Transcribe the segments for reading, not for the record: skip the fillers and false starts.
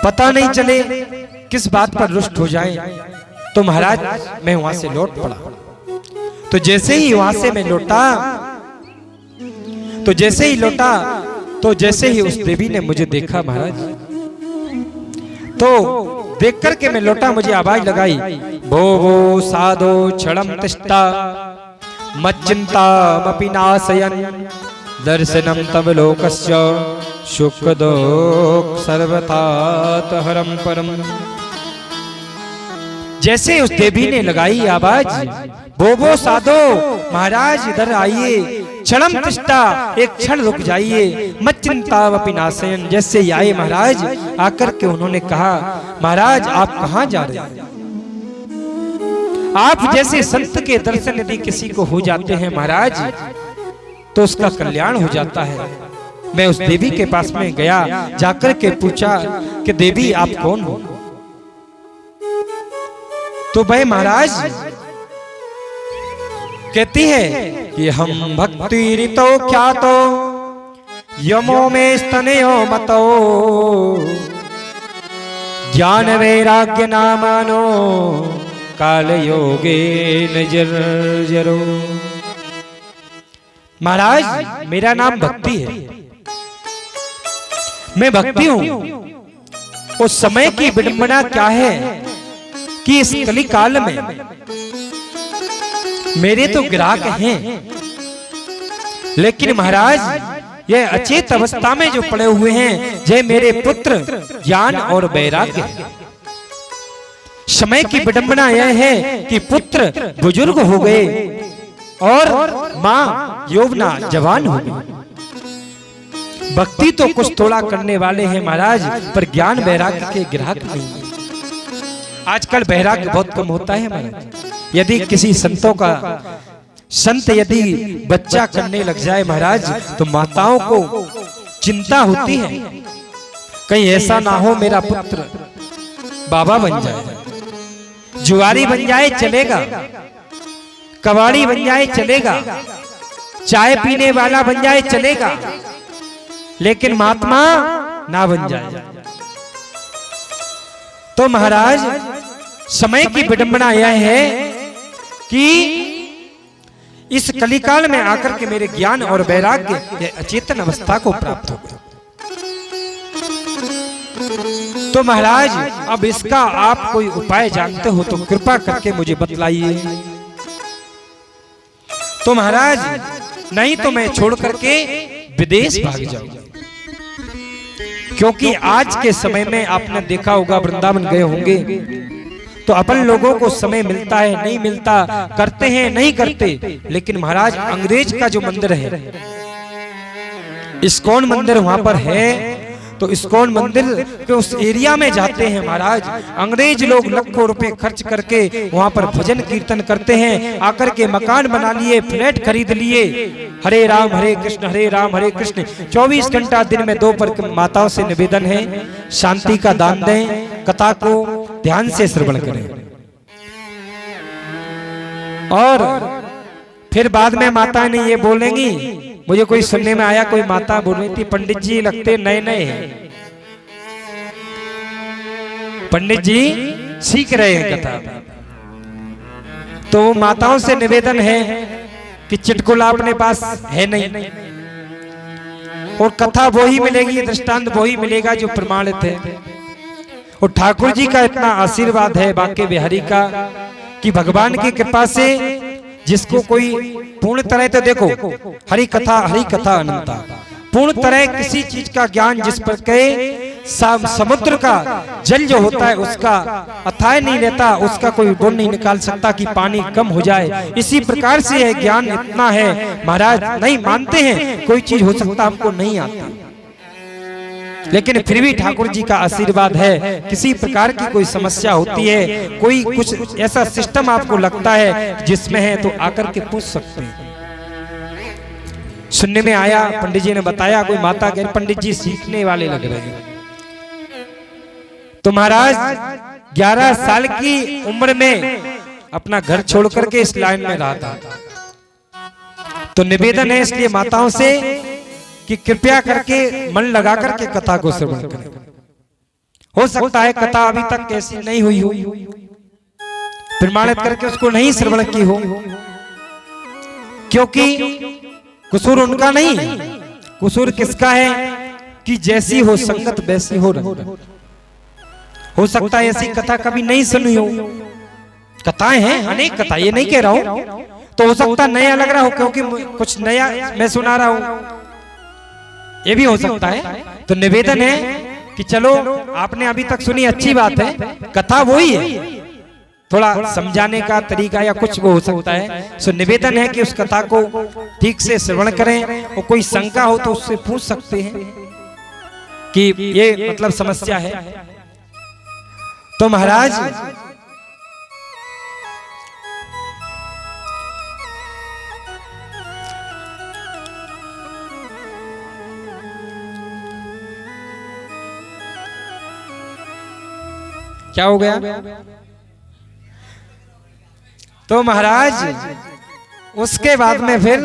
पता नहीं चले किस बात पर रुष्ट हो जाए। तो महाराज मैं वहां से लौट पड़ा। तो जैसे ही वहां से मैं लौटा, तो जैसे ही उस देवी ने मुझे देखा महाराज, तो देख करके मैं लौटा, मुझे आवाज लगाई, भो भो साधो क्षणम तिष्ठा मच्चिंतामपि नाशयन् दर्शनम तव लोकस्य सुख दुःख सर्वथा हरम परम। जैसे उस देवी ने लगाई आवाज, बोबो साधो महाराज इधर आइए, क्षणम तिष्ठा एक क्षण रुक जाइए, मच्चिंतामपि नाशयन्। जैसे ही आए महाराज, आकर के उन्होंने कहा, महाराज आप कहां जा रहे हैं? आप जैसे संत के दर्शन यदि किसी को हो जाते हैं महाराज, तो उसका कल्याण हो जाता है। मैं उस देवी के पास में गया, जाकर के पूछा कि देवी आप कौन हो? तो भाई महाराज कहती है कि हम भक्ति रितो ख्यातो यमो में स्तनयो मतो ज्ञान वैराग्य नामानो काल योगे नजरो। महाराज मेरा नाम भक्ति है, मैं भक्ति हूं। उस समय की विडंबना क्या है कि इस कली काल में मेरे तो ग्राहक हैं, लेकिन महाराज ये अचेत अवस्था में जो पड़े हुए हैं, जे मेरे पुत्र ज्ञान और वैराग्य। समय की विडंबना यह है कि पुत्र बुजुर्ग हो गए और मां यौवना जवान हो गई। भक्ति तो कुछ थोड़ा करने वाले हैं महाराज, पर ज्ञान वैराग्य के ग्राहक नहीं। आजकल वैराग्य बहुत कम होता है महाराज। यदि किसी संत यदि बच्चा करने लग जाए महाराज, तो माताओं को चिंता होती है, कहीं ऐसा ना हो मेरा पुत्र बाबा बन जाए, जुआरी बन जाए चलेगा, कबाड़ी बन जाए चलेगा, चाय पीने वाला बन जाए चलेगा, लेकिन महात्मा ना बन जाए। तो महाराज समय की विडंबना यह है कि इस कलिकाल में आकर के मेरे ज्ञान और वैराग्य अचेतन अवस्था को प्राप्त हो गया। तो महाराज अब इसका आप कोई उपाय जानते हो तो कृपा करके मुझे बतलाइए। तो महाराज नहीं तो मैं छोड़ करके विदेश भाग जाऊंगा, क्योंकि आज के समय में आपने देखा होगा, वृंदावन गए होंगे तो अपन लोगों को समय मिलता है नहीं मिलता, करते हैं नहीं करते। लेकिन महाराज अंग्रेज का जो मंदिर है, इस्कॉन मंदिर वहां पर है, तो इस्कॉन मंदिर के उस एरिया में जाते हैं महाराज, अंग्रेज लोग लाखों रुपए खर्च करके वहां पर भजन कीर्तन करते हैं। आकर के मकान बना लिए, फ्लैट खरीद लिए, हरे राम हरे कृष्ण 24 घंटा दिन में 2 पर माताओं से निवेदन है, शांति का दान दें, कथा को ध्यान से श्रवण करें। और फिर बाद में माता ने ये बोलेंगी, मुझे कोई सुनने में आया, कोई माता बोल रही थी, पंडित जी लगते नए नए हैं, पंडित जी सीख रहे हैं कथा। तो माताओं से निवेदन है कि चुटकुला अपने पास है नहीं, और कथा वो ही मिलेगी, दृष्टांत वो ही मिलेगा जो प्रमाणित है। और ठाकुर जी का इतना आशीर्वाद है बांके बिहारी का कि भगवान की कृपा से जिसको कोई पूर्ण तरह, तो देखो हरि कथा अनंता, पूर्ण तरह किसी चीज का ज्ञान जिस पर कहे, समुद्र का जल जो होता है उसका अथाह नहीं लेता, उसका कोई गुण नहीं निकाल सकता कि पानी कम हो जाए। इसी प्रकार से है ज्ञान इतना है महाराज, नहीं मानते हैं कोई चीज हो सकता हमको नहीं आती, लेकिन फिर भी ठाकुर जी का आशीर्वाद है। किसी प्रकार की कोई समस्या होती है, कोई कुछ ऐसा सिस्टम आपको लगता है जिसमें है, तो आकर के पूछ सकते हैं। सुनने में आया, पंडित जी ने बताया, कोई माता कह पंडित जी सीखने वाले लग रहे हैं। तो महाराज 11 साल की उम्र में अपना घर छोड़ करके इस लाइन में रहा था। तो निवेदन है इसलिए माताओं से कि कृपया करके मन लगा करके कथा को श्रवण करें। हो सकता है कथा अभी तक कैसी नहीं हुई हो, प्रमाणित करके उसको नहीं श्रवण की हो, क्योंकि कसूर उनका नहीं, कसूर किसका है कि जैसी हो संगत वैसी हो रंगत। हो सकता है ऐसी कथा कभी नहीं सुनी हो, कथाएं हैं अनेक कथा, ये नहीं कह रहा हूं, तो हो सकता नया लग रहा हो क्योंकि कुछ नया मैं सुना रहा हूं, ये भी हो सकता है। तो निवेदन है कि चलो आपने अभी तक सुनी, अच्छी बात है, कथा वही है, थोड़ा समझाने का तरीका या कुछ वो हो सकता है। सो निवेदन है कि उस कथा को ठीक से श्रवण करें, और कोई शंका हो तो उससे पूछ सकते हैं कि ये मतलब समस्या है। तो महाराज क्या हो गया? तो महाराज उसके बाद में फिर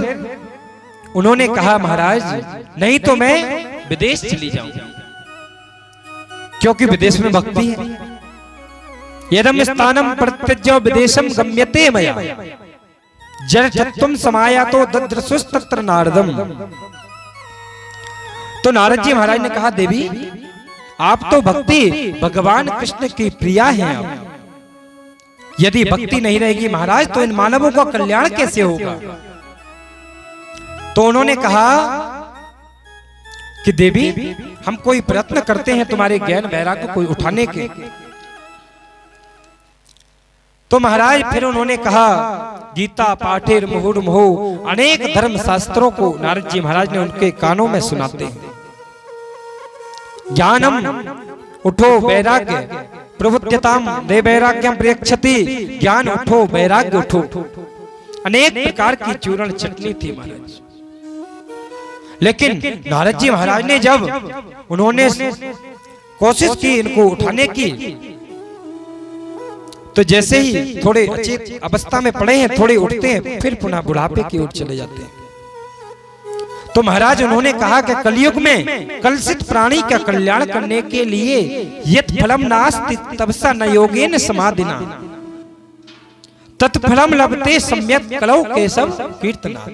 उन्होंने कहा, महाराज नहीं तो मैं विदेश चली जाऊं, क्योंकि विदेश में भक्ति है। यदम स्थानम प्रत्यज्य विदेशम गम्यते मया जरजत्वम समाया तो दद्रसुस्तत्र नारदम। तो नारद जी महाराज ने कहा, देवी आप तो भक्ति भगवान कृष्ण की प्रिया हैं, आप यदि भक्ति नहीं रहेगी महाराज तो इन मानवों का कल्याण कैसे होगा? तो उन्होंने कहा कि देवी हम कोई प्रयत्न करते हैं तुम्हारे ज्ञान वैराग्य को उठाने के। तो महाराज फिर उन्होंने कहा, गीता पाठेर मुहुर्मुहु, अनेक धर्म शास्त्रों को नारद जी महाराज ने उनके कानों में सुनाते हैं। ज्ञानम उठो वैराग्य प्रवृत्त्यताम दे वैराग्यम प्रयच्छति, ज्ञान उठो वैराग्य उठो। अनेक प्रकार की चूर्ण चटनी थी महाराज, लेकिन नारद जी महाराज ने जब उन्होंने कोशिश की इनको उठाने की, तो जैसे ही थोड़े अचेत अवस्था में पड़े हैं, थोड़े उठते हैं, फिर पुनः बुढ़ापे की ओर चले जाते हैं। तो महाराज उन्होंने कहा कि कलयुग में कलुषित प्राणी का कल्याण करने के लिए यत् फलम नास्ति तपसा न योगेन समाधिना तत्फलम लभते सम्यक कलौ केशव कीर्तना।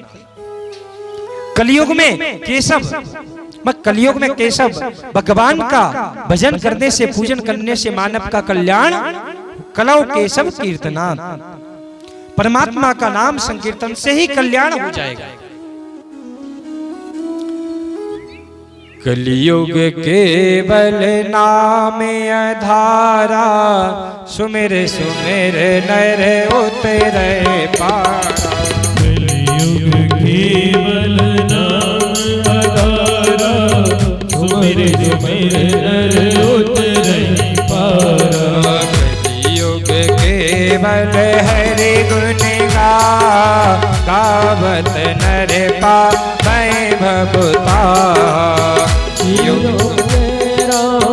कलयुग में कलयुग में केशव भगवान का भजन करने से, पूजन करने से मानव का कल्याण, कलौ केशव कीर्तना, परमात्मा का नाम संकीर्तन से ही कल्याण हो जाएगा। कलियुग केवल नाम आधारा, सुमिर सुमिर नर उतरे पारा। कलियुग केवल नाम आधारा, सुमिर सुमिर नर उतरे पारा। कलियुग केवल हरि गुण गावत नर पावै भवता। राम